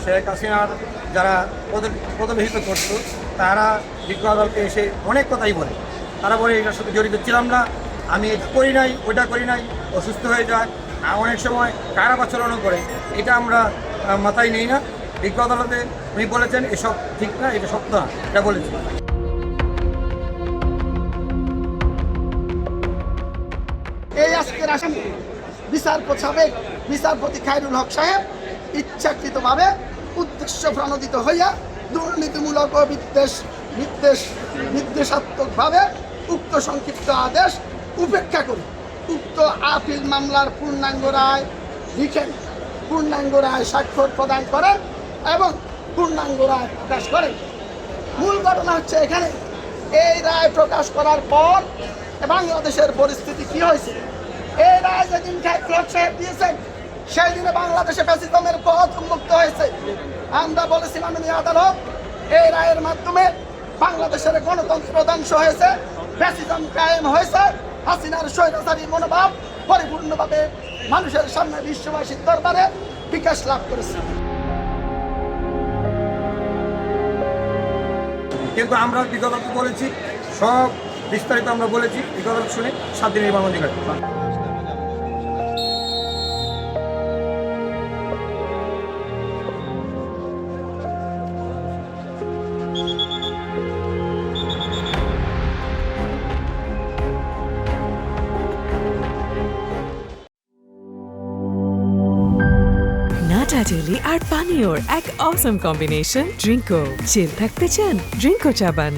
শেখ হাসিনার যারা প্রতিনিধিত্ব করত তারা বিজ্ঞ আদালতে এসে অনেক কথাই বলে। তারা বলে এটার সাথে জড়িত ছিলাম না, আমি এটা করি নাই, ওইটা করি নাই, অসুস্থ হয়ে যায়, অনেক সময় কারাবাচরণও করে। এটা আমরা মাথায় নেই না। বিজ্ঞ আদালতে উনি বলেছেন এসব ঠিক না, এটা সত্য না, এটা বলেছি। এই আজকের আসামি বিচারপতি খায়রুল হক সাহেব ইচ্ছাকৃতভাবে উদ্দেশ্য প্রণোদিত হইয়া দুর্নীতিমূলক ও নির্দেশাত্মকভাবে উক্ত সংক্ষিপ্ত আদেশ উপেক্ষা করে উক্ত আপিল মামলার পূর্ণাঙ্গ রায় লিখেন, পূর্ণাঙ্গ রায় স্বাক্ষর প্রদান করেন এবং পূর্ণাঙ্গ রায় প্রকাশ করেন। মূল ঘটনা হচ্ছে এখানে এই রায় প্রকাশ করার পর বাংলাদেশের পরিস্থিতি কি হয়েছে। এই রায় যেদিন খায়রুল সাহেব দিয়েছেন সেই দিনে বাংলাদেশে ফ্যাসিজমের পথ উন্মুক্ত হয়েছে। আমরা বলেছি মাননীয় আদালত এই রায়ের মাধ্যমে বাংলাদেশের গণতন্ত্র ধ্বংস হয়েছে, ফ্যাসিজম কায়েম হয়েছে, হাসিনার স্বৈরাচারী মনোভাব পরিপূর্ণভাবে মানুষের সামনে বিশ্ববাসীর দরবারে বিকাশ লাভ করেছে। কিন্তু আমরা বিগত বলেছি, সব বিস্তারিত আমরা বলেছি, বিগত শুনে 7 দিনের মানবাধিকার। নাটা জেলি আর পানীয়র এক অসম কম্বিনেশন ড্রিঙ্কো। চিল থাকতে চান ড্রিঙ্কো চাবান।